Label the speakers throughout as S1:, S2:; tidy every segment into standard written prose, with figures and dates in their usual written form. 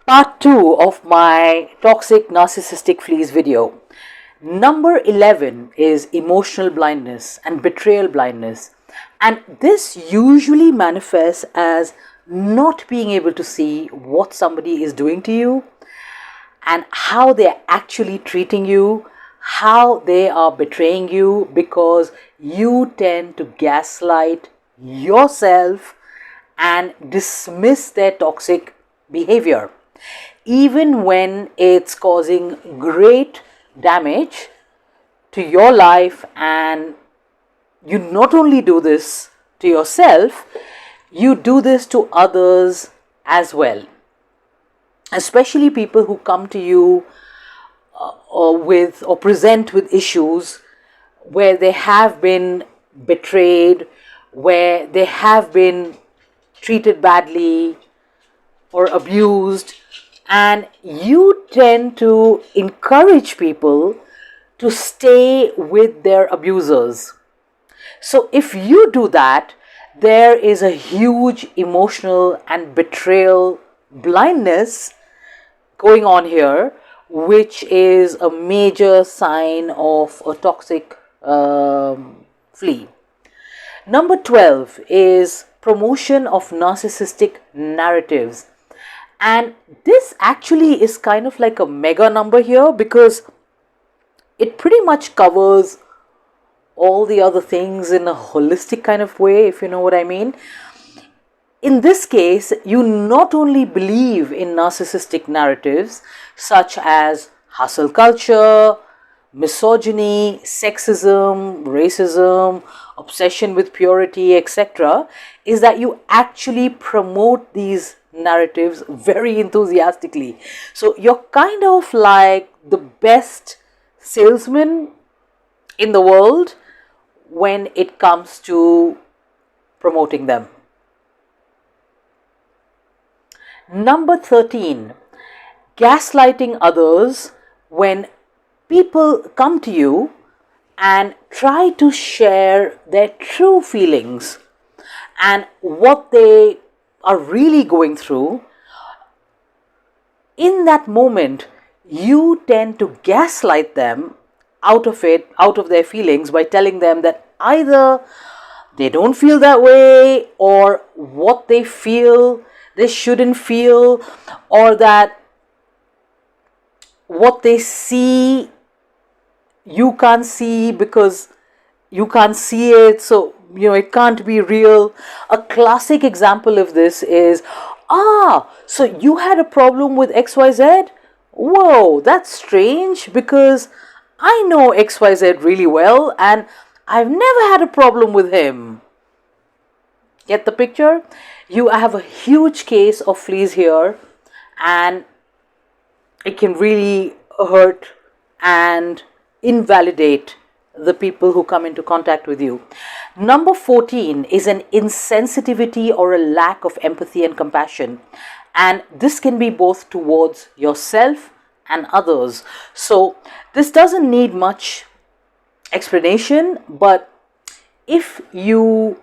S1: Part 2 of my Toxic Narcissistic Fleas video. Number 11 is emotional blindness and betrayal blindness. And this usually manifests as not being able to see what somebody is doing to you and how they're actually treating you, how they are betraying you, because you tend to gaslight yourself and dismiss their toxic behavior, even when it's causing great damage to your life. And you not only do this to yourself, you do this to others as well, especially people who come to you or present with issues where they have been betrayed, where they have been treated badly or abused, and you tend to encourage people to stay with their abusers. So if you do that, there is a huge emotional and betrayal blindness going on here, which is a major sign of a toxic flea. Number 12 is promotion of narcissistic narratives. And this actually is kind of like a mega number here, because it pretty much covers all the other things in a holistic kind of way, if you know what I mean. In this case, you not only believe in narcissistic narratives such as hustle culture, misogyny, sexism, racism, obsession with purity, etc., is that you actually promote these narratives very enthusiastically. So you're kind of like the best salesman in the world when it comes to promoting them. Number 13, gaslighting others when people come to you and try to share their true feelings and what they are really going through. In that moment, you tend to gaslight them out of their feelings, by telling them that either they don't feel that way, or what they feel they shouldn't feel, or that what they see you can't see because you can't see it, so it can't be real. A classic example of this is, so you had a problem with XYZ? Whoa, that's strange, because I know XYZ really well and I've never had a problem with him. Get the picture? You have a huge case of fleas here, and it can really hurt and invalidate the people who come into contact with you. Number 14 is an insensitivity or a lack of empathy and compassion. And this can be both towards yourself and others. So this doesn't need much explanation, but if you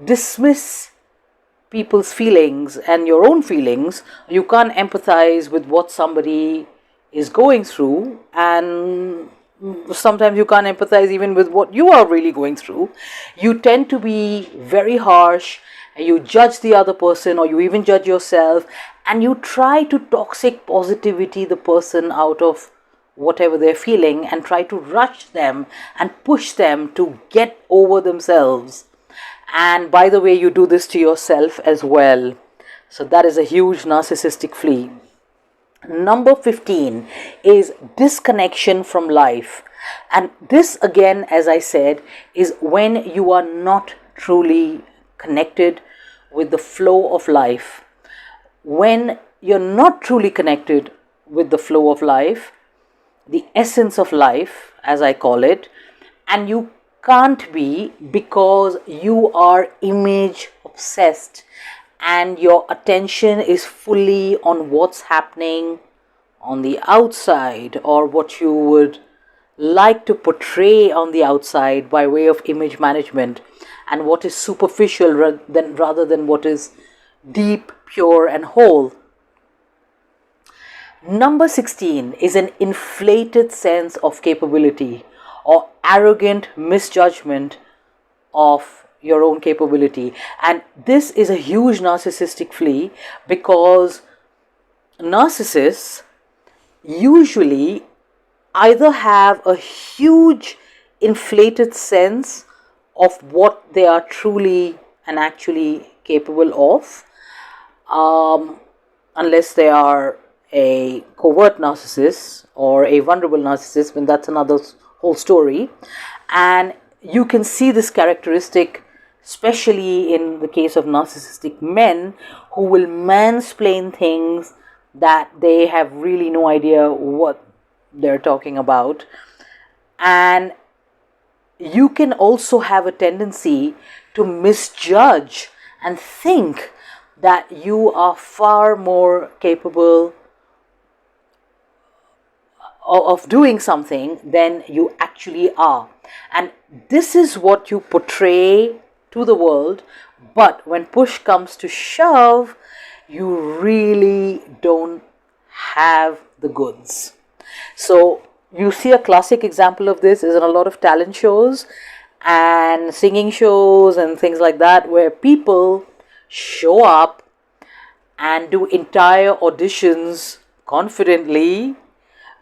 S1: dismiss people's feelings and your own feelings, you can't empathize with what somebody is going through, and sometimes you can't empathize even with what you are really going through. You tend to be very harsh, and you judge the other person, or you even judge yourself, and you try to toxic positivity the person out of whatever they're feeling, and try to rush them and push them to get over themselves. And by the way, you do this to yourself as well. So that is a huge narcissistic flea. Number 15 is disconnection from life. And this, again, as I said, is when you are not truly connected with the flow of life. When you're not truly connected with the flow of life, the essence of life, as I call it, and you can't be, because you are image obsessed and your attention is fully on what's happening on the outside, or what you would like to portray on the outside by way of image management, and what is superficial rather than what is deep, pure and whole. Number 16 is an inflated sense of capability or arrogant misjudgment of your own capability. And this is a huge narcissistic flea, because narcissists usually either have a huge inflated sense of what they are truly and actually capable of, unless they are a covert narcissist or a vulnerable narcissist, then that's another whole story. And you can see this characteristic especially in the case of narcissistic men, who will mansplain things that they have really no idea what they're talking about. And you can also have a tendency to misjudge and think that you are far more capable of doing something than you actually are. And this is what you portray to the world, but when push comes to shove, you really don't have the goods. So you see a classic example of this is in a lot of talent shows and singing shows and things like that, where people show up and do entire auditions confidently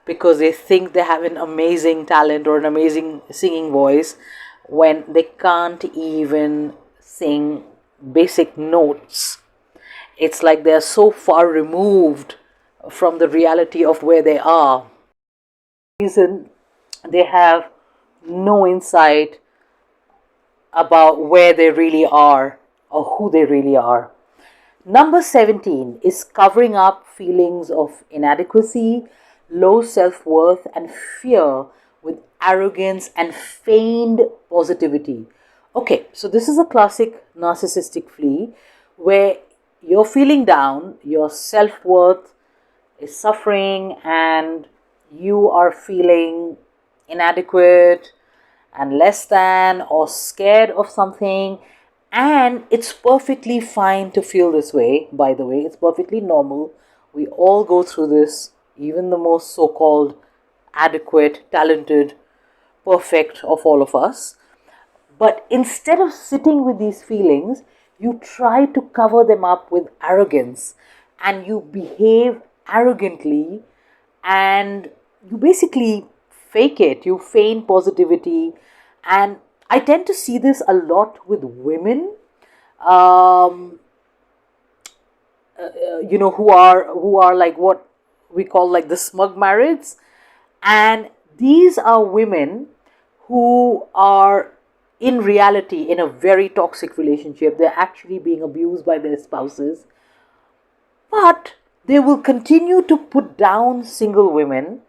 S1: because they think they have an amazing talent or an amazing singing voice, when they can't even sing basic notes. It's like they're so far removed from the reality of where they are. Reason they have no insight about where they really are or who they really are. Number 17 is covering up feelings of inadequacy, low self-worth and fear with arrogance and feigned positivity. Okay, so this is a classic narcissistic flea where you're feeling down, your self-worth is suffering, and you are feeling inadequate and less than or scared of something. And it's perfectly fine to feel this way, by the way. It's perfectly normal. We all go through this, even the most so-called adequate, talented, perfect of all of us. But instead of sitting with these feelings, you try to cover them up with arrogance, and you behave arrogantly, and you basically fake it. You feign positivity. And I tend to see this a lot with women, who are like what we call like the smug marrieds. And these are women who are in reality in a very toxic relationship. They're actually being abused by their spouses, but they will continue to put down single women,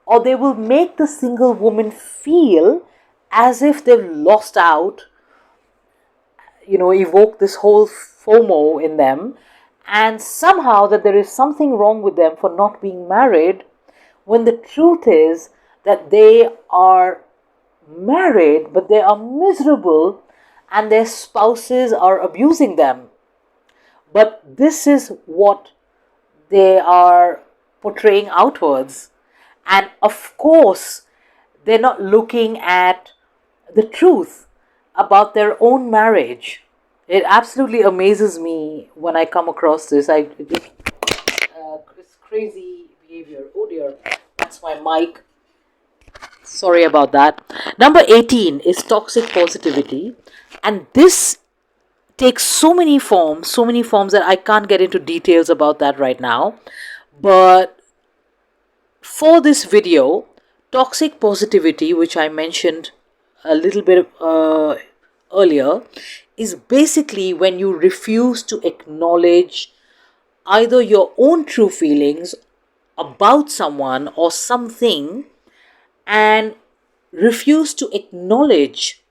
S1: or they will make the single woman feel as if they've lost out, evoke this whole FOMO in them, and somehow that there is something wrong with them for not being married, when the truth is that they are married but they are miserable and their spouses are abusing them. But this is what they are portraying outwards. And of course, they're not looking at the truth about their own marriage. It absolutely amazes me when I come across this. It's crazy behavior. Oh dear, that's my mic. Sorry about that. Number 18 is toxic positivity. And this takes so many forms that I can't get into details about that right now. But for this video, toxic positivity, which I mentioned a little bit earlier, is basically when you refuse to acknowledge either your own true feelings about someone or something, and refuse to acknowledge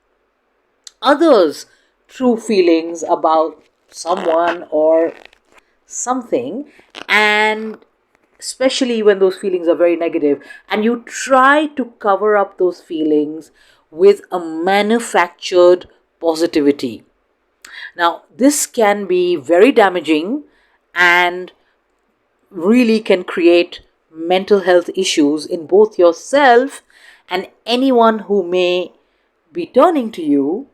S1: others' true feelings about someone or something, and especially when those feelings are very negative, and you try to cover up those feelings with a manufactured positivity. Now, this can be very damaging and really can create mental health issues in both yourself and anyone who may be turning to you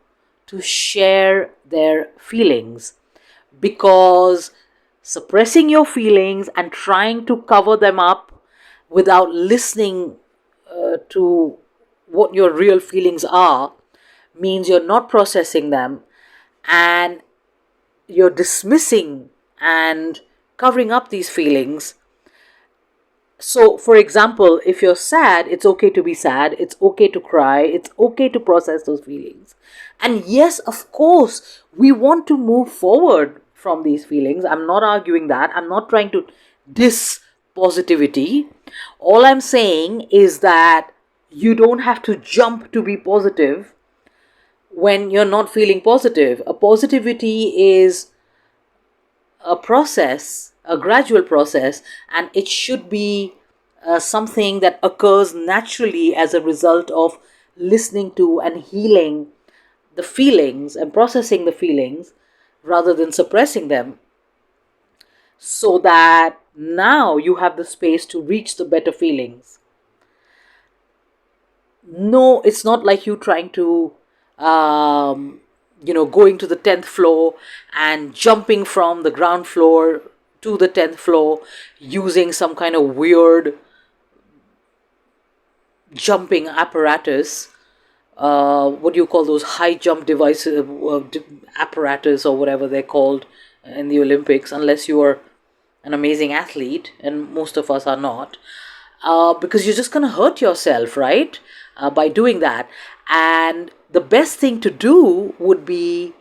S1: to share their feelings. Because suppressing your feelings and trying to cover them up without listening to what your real feelings are means you're not processing them, and you're dismissing and covering up these feelings. So, for example, if you're sad, it's okay to be sad, it's okay to cry, it's okay to process those feelings. And yes, of course, we want to move forward from these feelings. I'm not arguing that. I'm not trying to diss positivity. All I'm saying is that you don't have to jump to be positive when you're not feeling positive. A positivity is a process, a gradual process, and it should be something that occurs naturally as a result of listening to and healing the feelings and processing the feelings rather than suppressing them, so that now you have the space to reach the better feelings. No, it's not like you trying to going to the 10th floor and jumping from the ground floor to the 10th floor using some kind of weird jumping apparatus. What do you call those high jump devices, apparatus, or whatever they're called in the Olympics, unless you are an amazing athlete, and most of us are not, because you're just going to hurt yourself, right? By doing that. And the best thing to do would be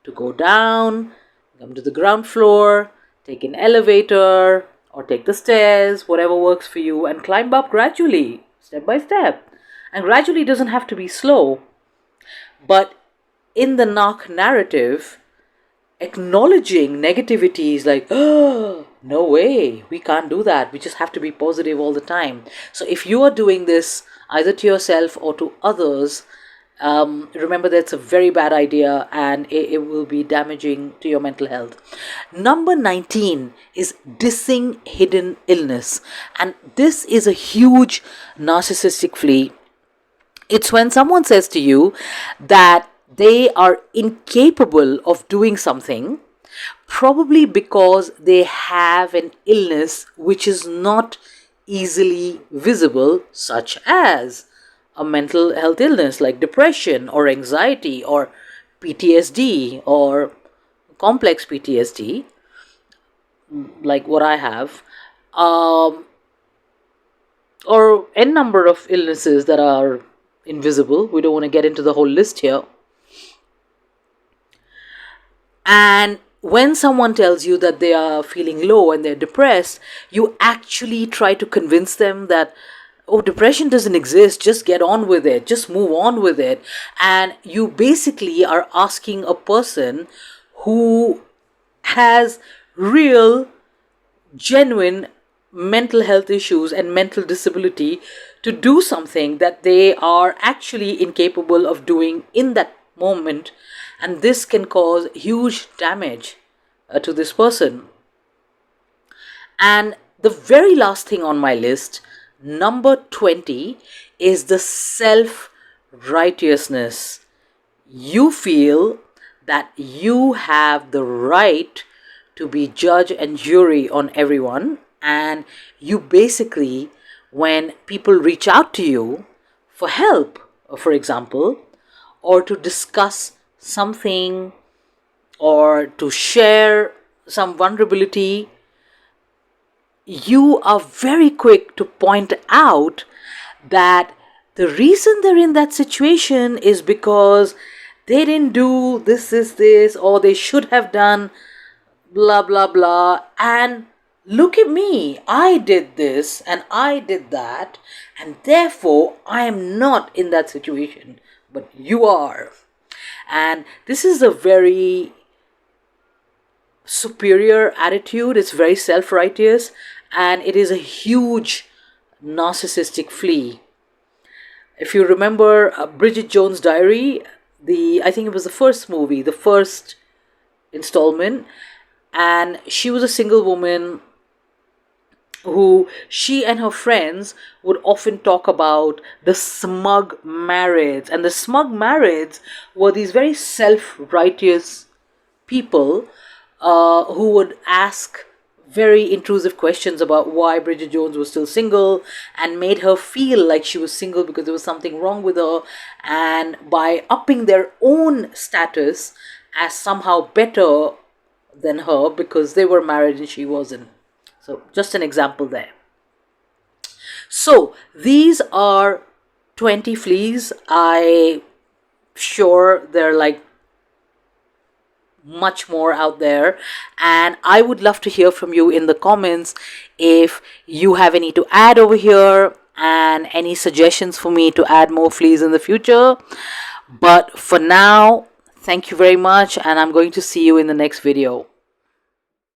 S1: to go down, come to the ground floor, take an elevator, or take the stairs, whatever works for you, and climb up gradually, step by step. And gradually doesn't have to be slow. But in the Narc narrative, acknowledging negativity is like, oh, no way, we can't do that. We just have to be positive all the time. So if you are doing this either to yourself or to others, remember that's a very bad idea, and it will be damaging to your mental health. Number 19 is dissing hidden illness. And this is a huge narcissistic flea. It's when someone says to you that they are incapable of doing something, probably because they have an illness which is not easily visible, such as a mental health illness like depression or anxiety or PTSD or complex PTSD, like what I have, or n number of illnesses that are invisible. We don't want to get into the whole list here. And when someone tells you that they are feeling low and they're depressed, you actually try to convince them that, oh, depression doesn't exist, just get on with it, just move on with it. And you basically are asking a person who has real, genuine mental health issues and mental disability to do something that they are actually incapable of doing in that moment, and this can cause huge damage to this person. And the very last thing on my list, number 20, is the self-righteousness. You feel that you have the right to be judge and jury on everyone, and you basically, when people reach out to you for help, for example, or to discuss something or to share some vulnerability, you are very quick to point out that the reason they're in that situation is because they didn't do this, or they should have done blah, blah, blah. And look at me, I did this and I did that, and therefore I am not in that situation, but you are. And this is a very superior attitude. It's very self-righteous, and it is a huge narcissistic flea. If you remember Bridget Jones' Diary, I think it was the first movie, the first installment, and she was a single woman, who she and her friends would often talk about the smug marrieds. And the smug marrieds were these very self-righteous people who would ask very intrusive questions about why Bridget Jones was still single, and made her feel like she was single because there was something wrong with her, and by upping their own status as somehow better than her because they were married and she wasn't. So just an example there. So these are 20 fleas. I'm sure they're like much more out there, and I would love to hear from you in the comments if you have any to add over here and any suggestions for me to add more fleas in the future. But for now, thank you very much, and I'm going to see you in the next video.